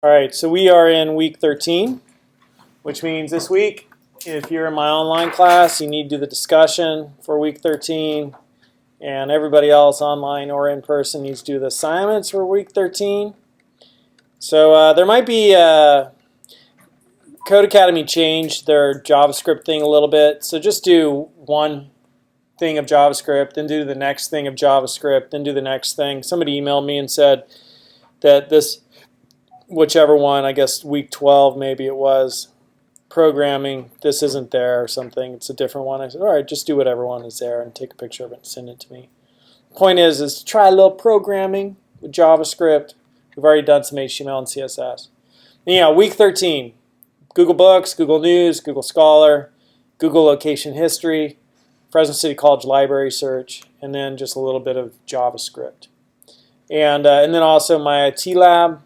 All right, so we are in week 13, which means this week, if you're in my online class, you need to do the discussion for week 13, and everybody else online or in person needs to do the assignments for week 13. So there might be Code Academy changed their JavaScript thing a little bit, so just do one thing of JavaScript, then do the next thing of JavaScript, then do the next thing. Somebody emailed me and said that this, whichever one, I guess week 12 maybe it was, programming, this isn't there or something, it's a different one. I said, all right, just do whatever one is there and take a picture of it and send it to me. Point is to try a little programming with JavaScript. We've already done some HTML and CSS. Anyhow, week 13, Google Books, Google News, Google Scholar, Google Location History, Fresno City College Library Search, and then just a little bit of JavaScript. And then also my IT lab,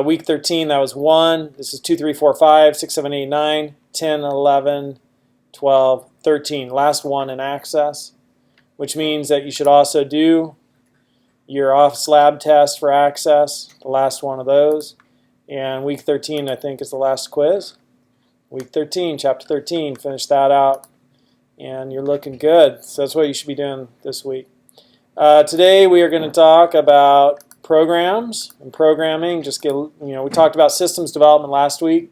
week 13, that was 1. This is 2, 3, 4, 5, 6, 7, 8, 9, 10, 11, 12, 13. Last one in Access, which means that you should also do your Office Lab test for Access, the last one of those. And week 13, I think, is the last quiz. Week 13, chapter 13, finish that out. And you're looking good. So that's what you should be doing this week. Today we are going to talk about programs and programming. We talked about systems development last week.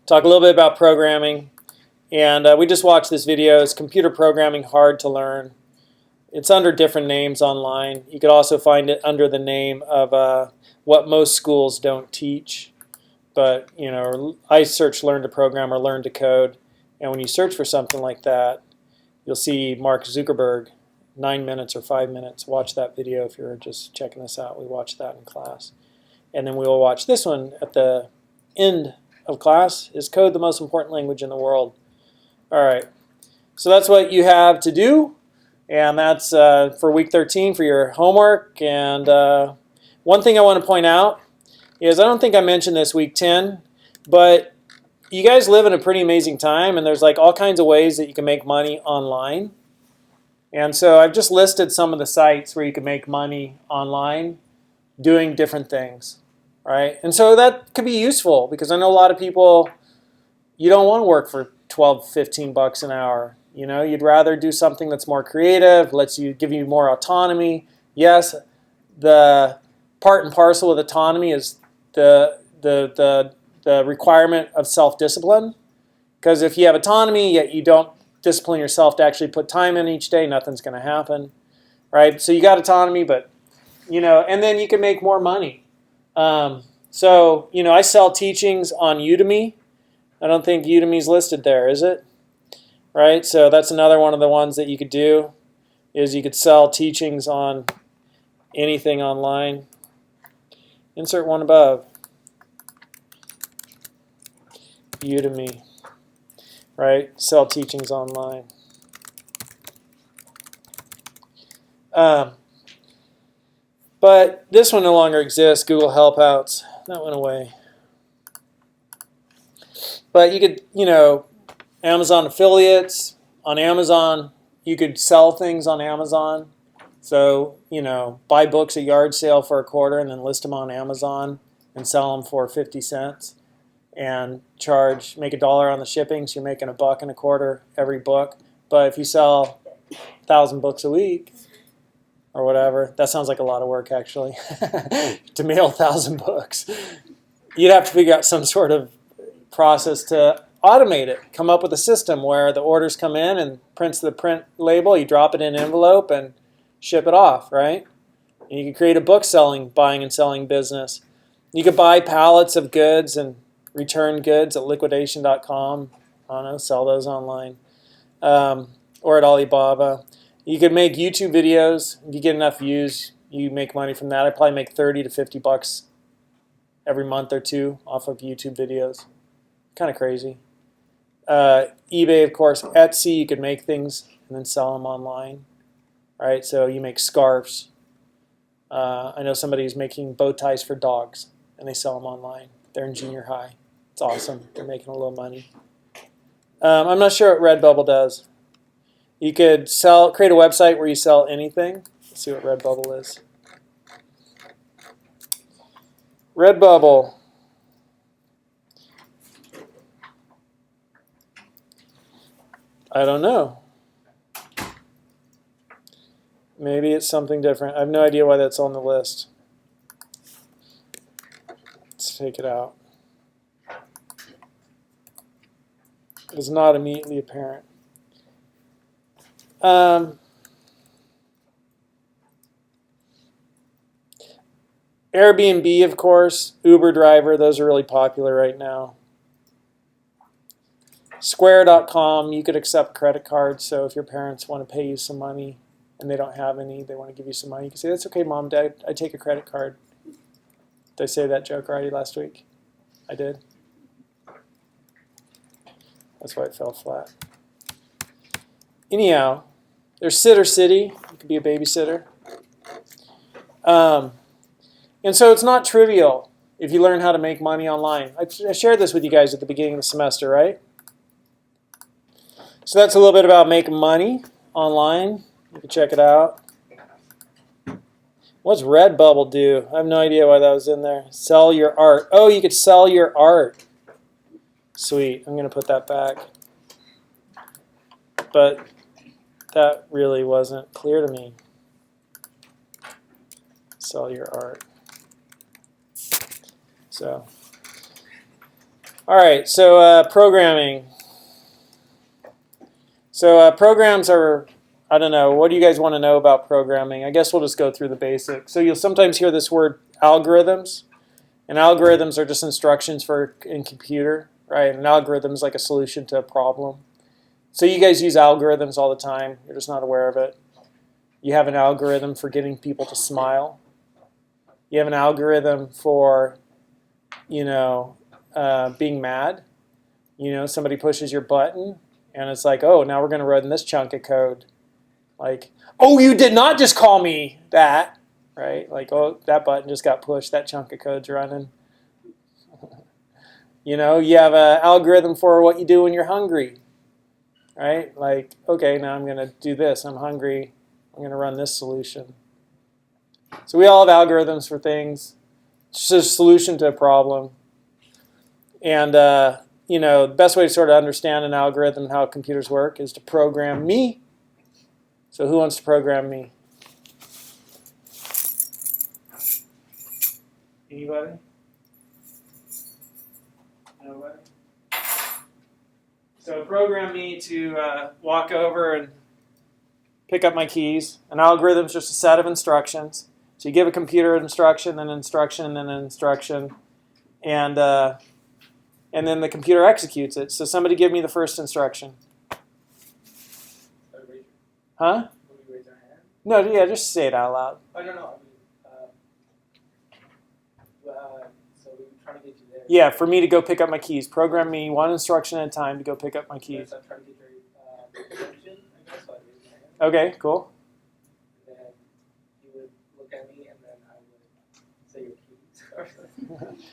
Talk a little bit about programming. And we just watched this video. Is computer programming hard to learn? It's under different names online. You could also find it under the name of what most schools don't teach. But, I search learn to program or learn to code. And when you search for something like that, you'll see Mark Zuckerberg, 9 minutes or 5 minutes. Watch that video if you're just checking this out. We watched that in class. And then we will watch this one at the end of class. Is code the most important language in the world? All right. So that's what you have to do. And that's for week 13 for your homework. And one thing I want to point out is I don't think I mentioned this week 10, but you guys live in a pretty amazing time, and there's like all kinds of ways that you can make money online. And so I've just listed some of the sites where you can make money online doing different things, right? And so that could be useful because I know a lot of people, you don't want to work for 12, 15 bucks an hour. You'd rather do something that's more creative, give you more autonomy. Yes, the part and parcel with autonomy is the requirement of self-discipline, because if you have autonomy yet you don't discipline yourself to actually put time in each day, nothing's going to happen, right? So you got autonomy, but and then you can make more money. I sell teachings on Udemy. I don't think Udemy's listed there, is it? Right? So that's another one of the ones that you could do, is you could sell teachings on anything online. Insert one above. Udemy, right? Sell teachings online. But this one no longer exists. Google Helpouts, that went away. But you could, Amazon affiliates on Amazon. You could sell things on Amazon. So, buy books at yard sale for $0.25 and then list them on Amazon and sell them for 50 cents. And make $1 on the shipping, so you're making $1.25 every book. But if you sell 1,000 books a week or whatever, that sounds like a lot of work actually, to mail 1,000 books. You'd have to figure out some sort of process to automate it, come up with a system where the orders come in and prints the print label, you drop it in an envelope and ship it off, right? And you can create a book buying and selling business. You could buy pallets of goods and return goods at liquidation.com. I don't know, sell those online. Or at Alibaba. You could make YouTube videos. If you get enough views, you make money from that. I probably make 30 to 50 bucks every month or two off of YouTube videos. Kind of crazy. eBay, of course. Etsy, you could make things and then sell them online. Right? So you make scarves. I know somebody who's making bow ties for dogs, and they sell them online. They're in junior high. It's awesome. They're making a little money. I'm not sure what Redbubble does. You could create a website where you sell anything. Let's see what Redbubble is. Redbubble. I don't know. Maybe it's something different. I have no idea why that's on the list. Let's take it out. It's not immediately apparent. Airbnb, of course, Uber driver, those are really popular right now. Square.com, you could accept credit cards, so if your parents want to pay you some money and they don't have any, they want to give you some money, you can say, that's okay, Mom, Dad, I take a credit card. Did I say that joke already last week? I did? That's why it fell flat. Anyhow, there's Sitter City. You could be a babysitter. And so it's not trivial if you learn how to make money online. I shared this with you guys at the beginning of the semester, right? So that's a little bit about making money online. You can check it out. What's Redbubble do? I have no idea why that was in there. Sell your art. Oh, you could sell your art. Sweet. I'm going to put that back. But that really wasn't clear to me. Sell your art. So, all right. So programming. So programs are, I don't know, what do you guys want to know about programming? I guess we'll just go through the basics. So you'll sometimes hear this word algorithms. And algorithms are just instructions in computer, right? An algorithm is like a solution to a problem. So you guys use algorithms all the time. You're just not aware of it. You have an algorithm for getting people to smile. You have an algorithm for, being mad. Somebody pushes your button, and it's like, oh, now we're going to run this chunk of code. Like, oh, you did not just call me that, right? Like, oh, that button just got pushed. That chunk of code's running. You have an algorithm for what you do when you're hungry, right? Like, okay, now I'm going to do this. I'm hungry. I'm going to run this solution. So we all have algorithms for things. It's just a solution to a problem. And, the best way to sort of understand an algorithm and how computers work is to program me. So who wants to program me? Anybody? Nobody? So program me to walk over and pick up my keys. An algorithm is just a set of instructions. So you give a computer an instruction, then an instruction, and then an instruction. And then the computer executes it. So somebody give me the first instruction. Huh? No, yeah, just say it out loud. Oh, no. So we're trying to get you there. Yeah, for me to go pick up my keys. Program me one instruction at a time to go pick up my keys. So I'm trying to get your attention, I guess, so I raise my hand. Okay, cool. And then you would look at me, and then I would say your keys.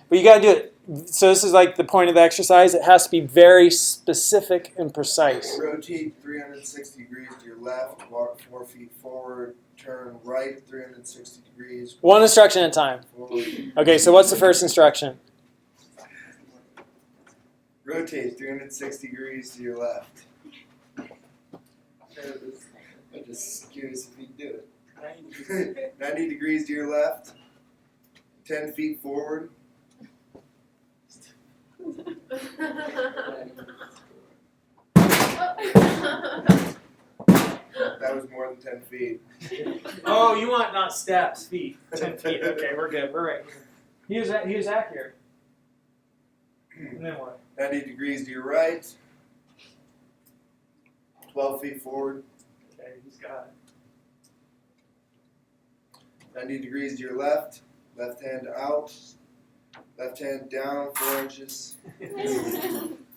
But you got to do it. So this is like the point of the exercise. It has to be very specific and precise. Rotate 360 degrees to your left, walk 4 feet forward, turn right 360 degrees. One instruction at a time. Forward. Okay, so what's the first instruction? Rotate 360 degrees to your left. I'm just curious if you can do it. 90 degrees to your left, 10 feet forward. That was more than 10 feet. Oh, you want not steps, feet. 10 feet. Okay, we're good. We're right here. He was accurate. And then what? 90 degrees to your right, 12 feet forward. Okay, he's got it. 90 degrees to your left, left hand out, left hand down 4 inches.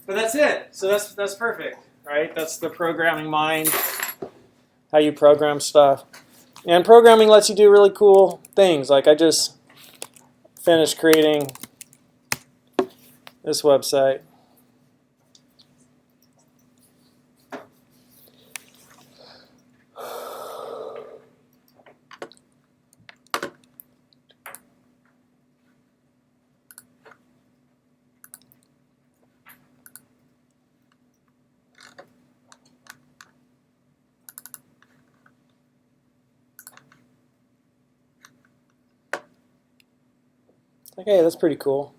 But that's it. So that's perfect, right? That's the programming mind, how you program stuff. And programming lets you do really cool things. Like I just finished creating this website. It's like, hey, that's pretty cool.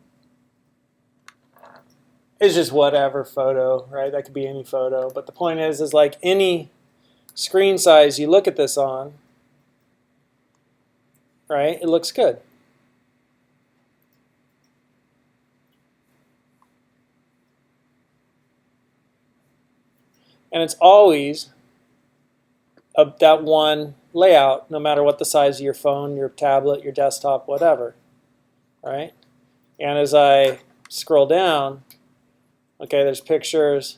It's just whatever photo, right? That could be any photo. But the point is like any screen size you look at this on, right? It looks good. And it's always that one layout, no matter what the size of your phone, your tablet, your desktop, whatever, right? And as I scroll down, okay, there's pictures,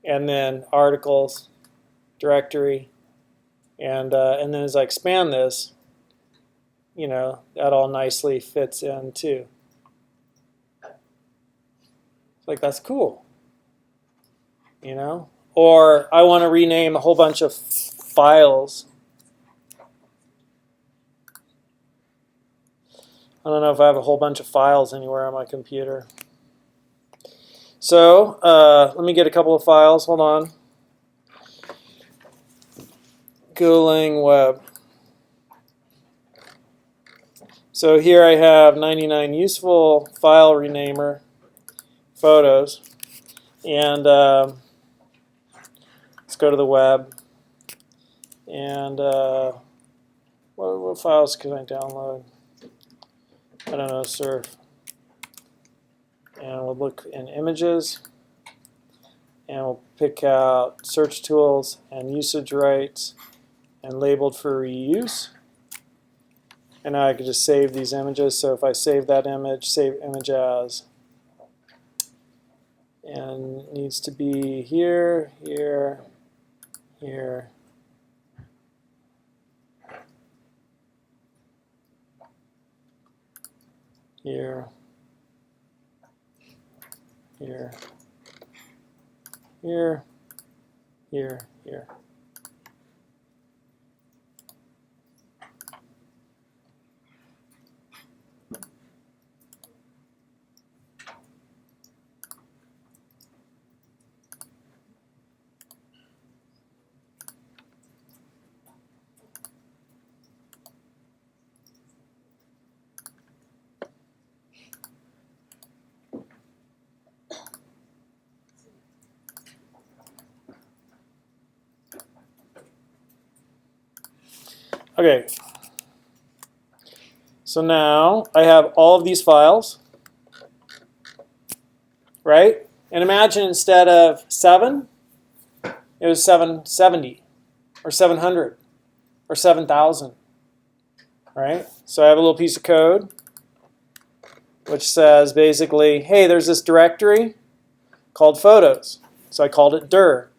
and then articles, directory, and then as I expand this, you know, that all nicely fits in too. It's like, that's cool, you know? Or I want to rename a whole bunch of files. I don't know if I have a whole bunch of files anywhere on my computer. So let me get a couple of files. Hold on. Golang Web. So here I have 99 useful file renamer photos. And let's go to the web. And what files can I download? I don't know, surf. And we'll look in images. And we'll pick out search tools and usage rights and labeled for reuse. And now I can just save these images. So if I save that image, save image as. And it needs to be here, here, here. Here, here, here, here, here. Okay, so now I have all of these files, right? And imagine instead of 7, it was 770 or 700 or 7,000, right? So I have a little piece of code which says basically, hey, there's this directory called photos. So I called it dir.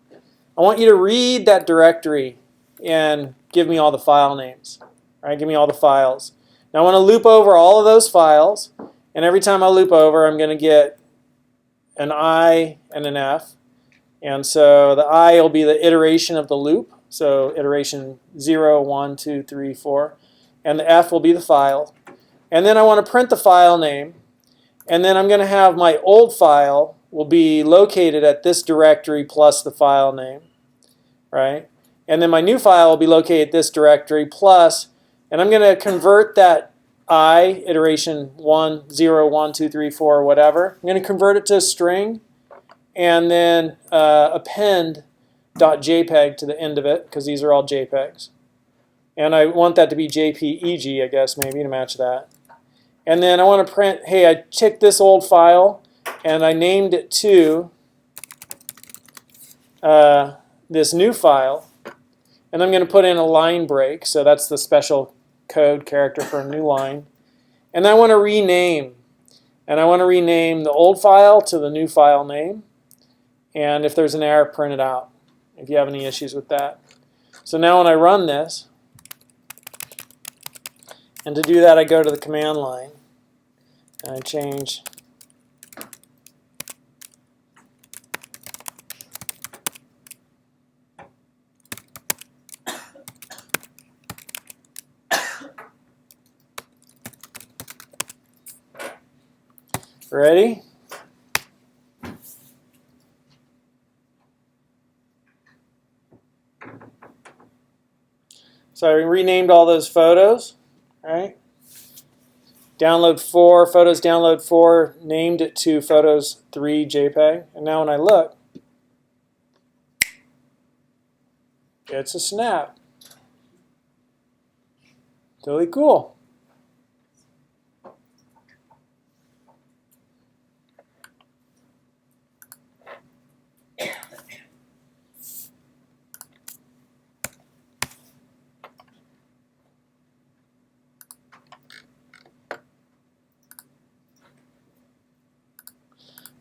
I want you to read that directory and give me all the file names. All right, give me all the files. Now I want to loop over all of those files, and every time I loop over, I'm going to get an I and an F. And so the I will be the iteration of the loop, so iteration 0, 1, 2, 3, 4. And the F will be the file. And then I want to print the file name. And then I'm going to have my old file will be located at this directory plus the file name, right? And then my new file will be located at this directory plus, and I'm going to convert that I, iteration 1, 0, 1, 2, 3, 4, whatever. I'm going to convert it to a string and then append .jpeg to the end of it, because these are all JPEGs. And I want that to be JPEG, I guess, maybe, to match that. And then I want to print, hey, I took this old file and I named it to this new file. And I'm going to put in a line break, so that's the special code character for a new line. And I want to rename. And I want to rename the old file to the new file name. And if there's an error, print it out if you have any issues with that. So now when I run this, and to do that I go to the command line and I change ready? So I renamed all those photos, right? download 4, photos download 4, named it to photos 3 JPEG. And now when I look, it's a snap. Totally cool.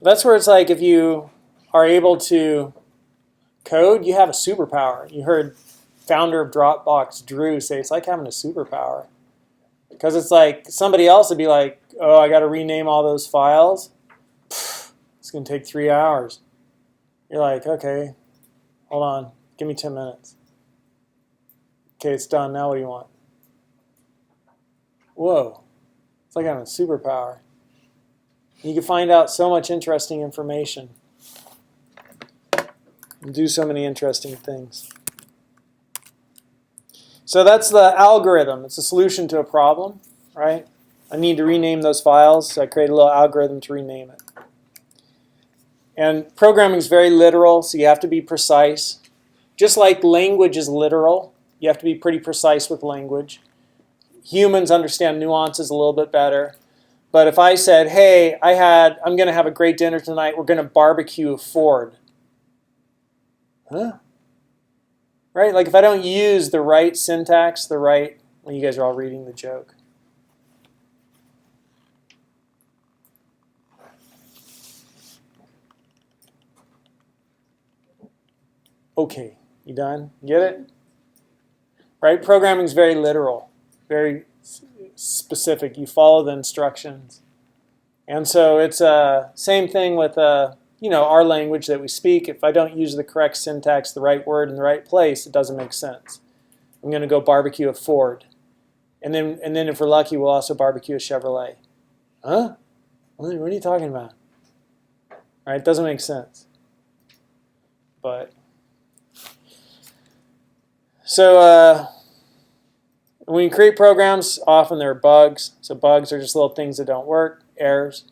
That's where it's like if you are able to code, you have a superpower. You heard founder of Dropbox, Drew, say it's like having a superpower. Because it's like somebody else would be like, oh, I got to rename all those files. It's going to take 3 hours. You're like, okay, hold on. Give me 10 minutes. Okay, it's done. Now what do you want? Whoa. It's like having a superpower. You can find out so much interesting information and do so many interesting things. So that's the algorithm. It's a solution to a problem, right? I need to rename those files, so I create a little algorithm to rename it. And programming is very literal, so you have to be precise. Just like language is literal, you have to be pretty precise with language. Humans understand nuances a little bit better. But if I said, hey, I'm going to have a great dinner tonight, we're going to barbecue a Ford. Huh? Right? Like if I don't use the right syntax, well, you guys are all reading the joke. Okay, you done? Get it? Right? Programming is very literal, very specific. You follow the instructions. And so it's same thing with our language that we speak. If I don't use the correct syntax, the right word in the right place, it doesn't make sense. I'm going to go barbecue a Ford. And then if we're lucky, we'll also barbecue a Chevrolet. Huh? What are you talking about? Right? It doesn't make sense. But so when you create programs, often there are bugs. So bugs are just little things that don't work, errors.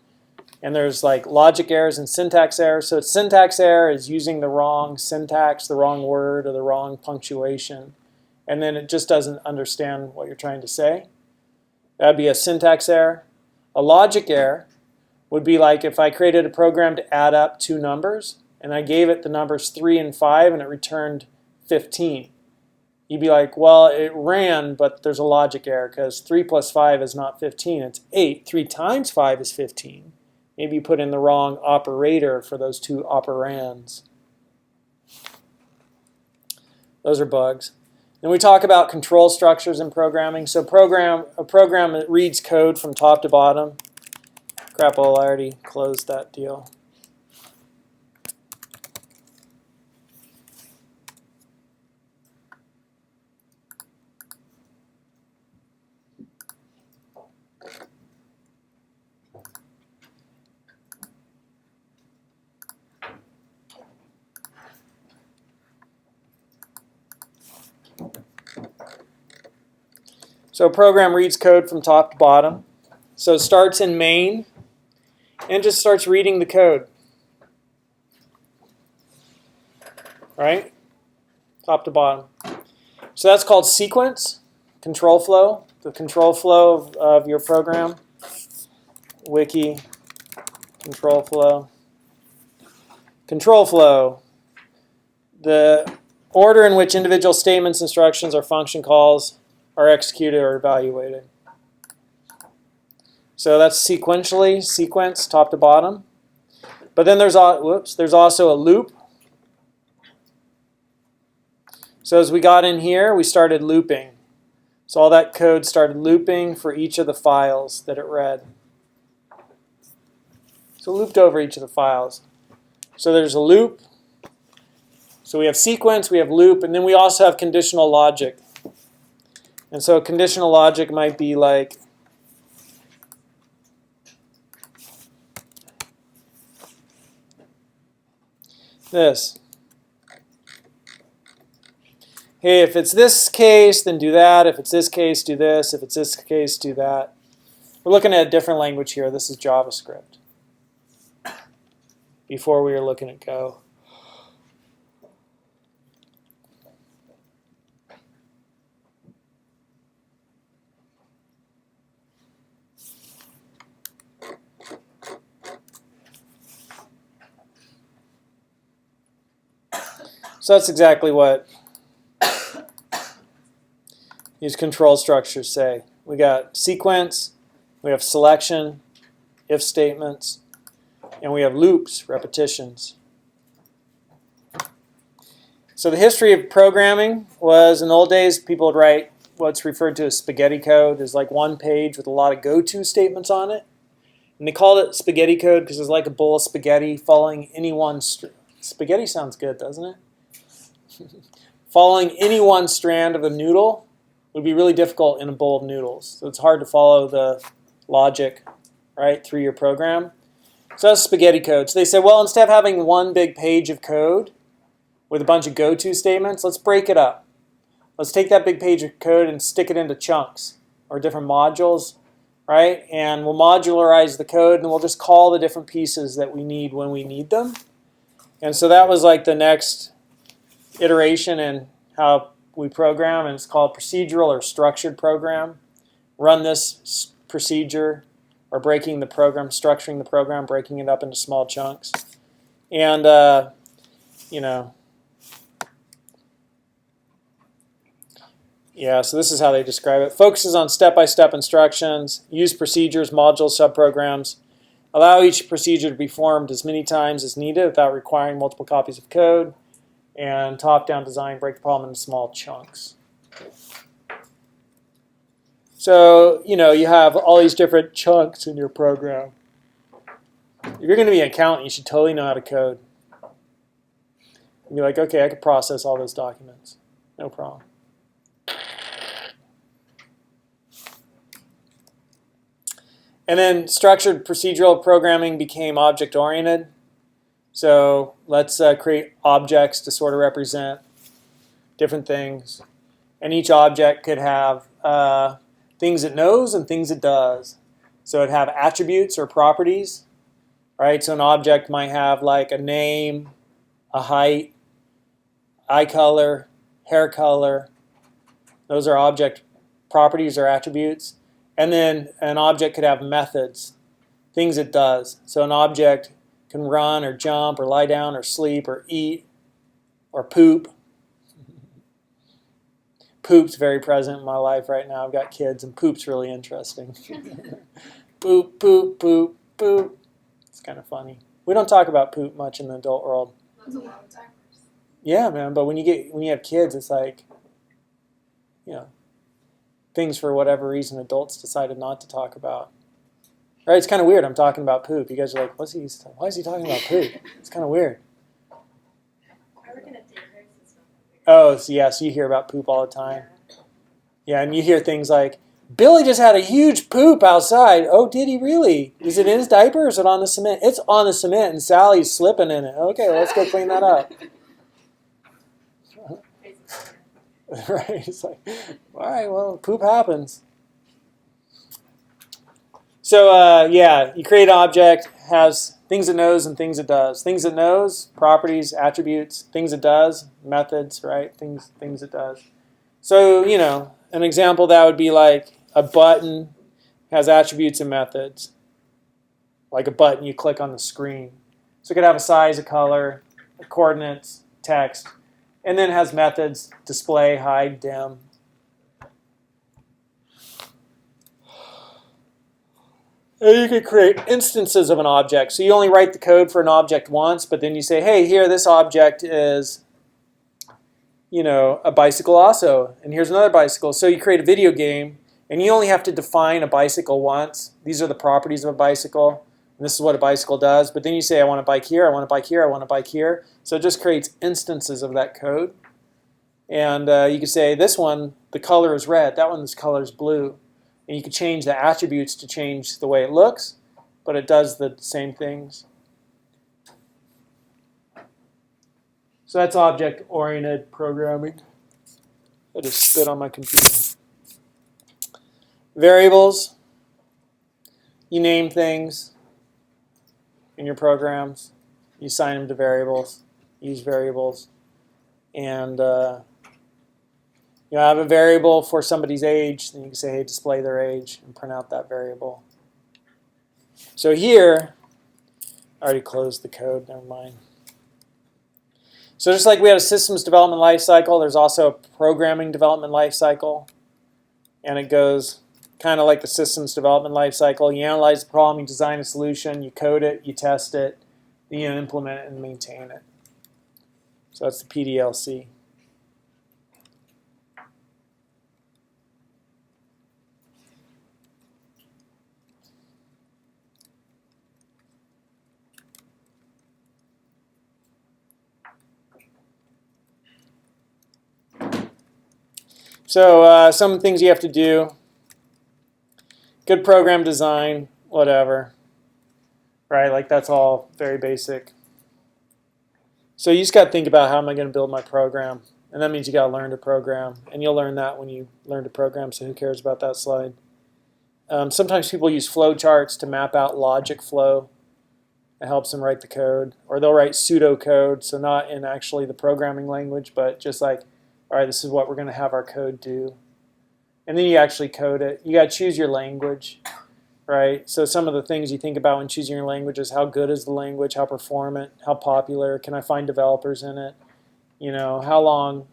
And there's like logic errors and syntax errors. So syntax error is using the wrong syntax, the wrong word, or the wrong punctuation. And then it just doesn't understand what you're trying to say. That would be a syntax error. A logic error would be like if I created a program to add up two numbers, and I gave it the numbers 3 and 5, and it returned 15. You'd be like, well, it ran, but there's a logic error because 3 plus 5 is not 15, it's 8. 3 times 5 is 15. Maybe you put in the wrong operator for those two operands. Those are bugs. Then we talk about control structures in programming. So a program that reads code from top to bottom. Crap, I already closed that deal. So a program reads code from top to bottom. So it starts in main and just starts reading the code. Right? Top to bottom. So that's called sequence, control flow, the control flow of your program. Wiki, control flow. Control flow, the order in which individual statements, instructions, or function calls are executed or evaluated. So that's sequentially, sequence, top to bottom. But then there's also a loop. So as we got in here, we started looping. So all that code started looping for each of the files that it read. So it looped over each of the files. So there's a loop. So we have sequence, we have loop, and then we also have conditional logic. And so conditional logic might be like this. Hey, if it's this case, then do that. If it's this case, do this. If it's this case, do that. We're looking at a different language here. This is JavaScript. Before we were looking at Go. So that's exactly what these control structures say. We got sequence, we have selection, if statements, and we have loops, repetitions. So the history of programming was, in the old days, people would write what's referred to as spaghetti code. There's like one page with a lot of go-to statements on it. And they called it spaghetti code because it's like a bowl of spaghetti following any one spaghetti sounds good, doesn't it? Following any one strand of a noodle would be really difficult in a bowl of noodles. So it's hard to follow the logic, right, through your program. So that's spaghetti code. So they said, well, instead of having one big page of code with a bunch of go-to statements, let's break it up. Let's take that big page of code and stick it into chunks or different modules, right? And we'll modularize the code and we'll just call the different pieces that we need when we need them. And so that was like the next iteration in how we program, and it's called procedural or structured program. Run this procedure, or breaking the program, structuring the program, breaking it up into small chunks. And, yeah, so this is how they describe it. Focuses on step-by-step instructions, use procedures, modules, subprograms, allow each procedure to be formed as many times as needed without requiring multiple copies of code, and top-down design, break the problem into small chunks. So, you have all these different chunks in your program. If you're going to be an accountant, you should totally know how to code. You'd be like, okay, I could process all those documents. No problem. And then structured procedural programming became object-oriented. So let's create objects to sort of represent different things. And each object could have things it knows and things it does. So it'd have attributes or properties, right? So an object might have like a name, a height, eye color, hair color. Those are object properties or attributes. And then an object could have methods, things it does. So an object can run or jump or lie down or sleep or eat or poop. Poop's very present in my life right now. I've got kids, and poop's really interesting. Poop, poop, poop, poop. It's kind of funny. We don't talk about poop much in the adult world. That's a lot of diapers. Yeah, man. But when you have kids, it's like, things for whatever reason adults decided not to talk about. Right? It's kind of weird. I'm talking about poop. You guys are like, why is he talking about poop? It's kind of weird. I work in a daycare system. Oh, so yeah, so you hear about poop all the time. Yeah, and you hear things like, Billy just had a huge poop outside. Oh, did he really? Is it in his diaper or is it on the cement? It's on the cement and Sally's slipping in it. Okay, well, let's go clean that up. Right? It's like, all right, well, poop happens. So, you create an object, has things it knows and things it does. Things it knows, properties, attributes. Things it does, methods, right? Things it does. So, an example that would be like a button has attributes and methods. Like a button you click on the screen. So it could have a size, a color, coordinates, text, and then it has methods, display, hide, dim. And you could create instances of an object. So you only write the code for an object once, but then you say, hey, here, this object is, a bicycle also. And here's another bicycle. So you create a video game, and you only have to define a bicycle once. These are the properties of a bicycle. And this is what a bicycle does. But then you say, I want a bike here, I want a bike here, I want a bike here. So it just creates instances of that code. And you could say, this one, the color is red. That one's color is blue. And you can change the attributes to change the way it looks, but it does the same things. So that's object-oriented programming. I just spit on my computer. Variables. You name things in your programs. You assign them to variables. Use variables. And you have a variable for somebody's age. Then you can say, hey, display their age, and print out that variable. So here, I already closed the code. Never mind. So just like we had a systems development lifecycle, there's also a programming development lifecycle. And it goes kind of like the systems development lifecycle. You analyze the problem, you design a solution, you code it, you test it, then you implement it and maintain it. So that's the PDLC. So some things you have to do. Good program design, whatever. Right, like that's all very basic. So you just got to think about how am I going to build my program. And that means you got to learn to program. And you'll learn that when you learn to program, so who cares about that slide. Sometimes people use flow charts to map out logic flow. It helps them write the code. Or they'll write pseudocode, so not in actually the programming language, but just like, all right, this is what we're going to have our code do. And then you actually code it. You got to choose your language, right? So some of the things you think about when choosing your language is how good is the language, how performant, how popular, can I find developers in it? You know, how long,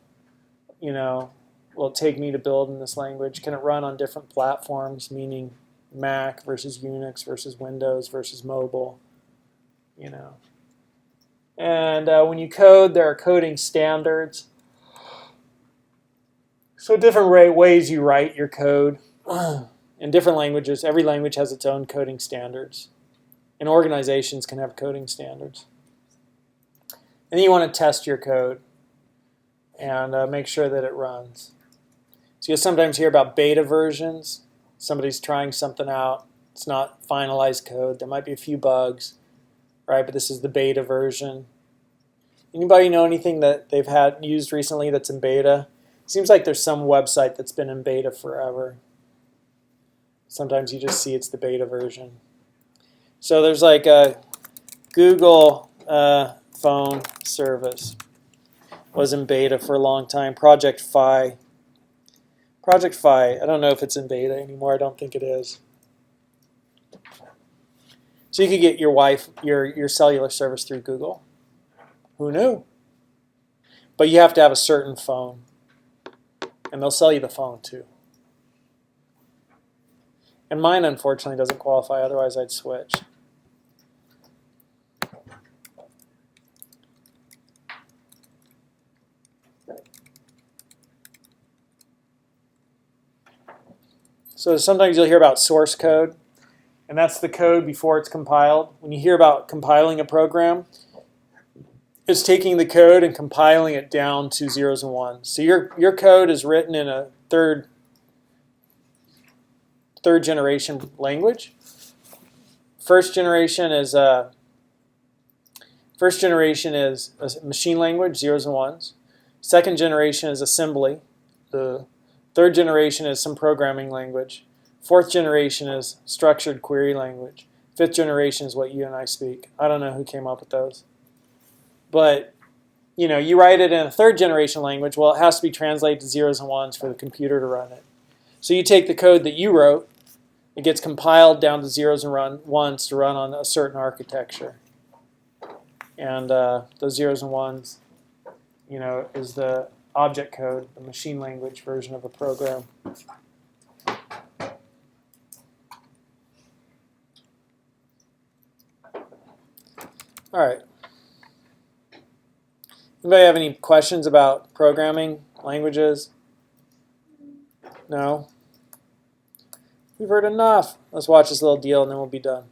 you know, will it take me to build in this language? Can it run on different platforms, meaning Mac versus Unix versus Windows versus mobile, you know? And when you code, there are coding standards. So different ways you write your code. In different languages, every language has its own coding standards. And organizations can have coding standards. And then you want to test your code and make sure that it runs. So you'll sometimes hear about beta versions. Somebody's trying something out. It's not finalized code. There might be a few bugs, right? But this is the beta version. Anybody know anything that they've had used recently that's in beta? Seems like there's some website that's been in beta forever. Sometimes you just see it's the beta version. So there's like a Google phone service. Was in beta for a long time. Project Fi. Project Fi. I don't know if it's in beta anymore. I don't think it is. So you could get your cellular service through Google. Who knew? But you have to have a certain phone. And they'll sell you the phone too. And mine, unfortunately, doesn't qualify. Otherwise, I'd switch. So sometimes you'll hear about source code. And that's the code before it's compiled. When you hear about compiling a program, it's taking the code and compiling it down to zeros and ones. So your code is written in a third generation language. First generation is a machine language, zeros and ones. Second generation is assembly. The third generation is some programming language. Fourth generation is structured query language. Fifth generation is what you and I speak. I don't know who came up with those. But you write it in a third generation language, well, it has to be translated to zeros and ones for the computer to run it. So you take the code that you wrote, it gets compiled down to zeros and ones to run on a certain architecture. And those zeros and ones, is the object code, the machine language version of a program. All right. Anybody have any questions about programming languages? No? We've heard enough. Let's watch this little deal and then we'll be done.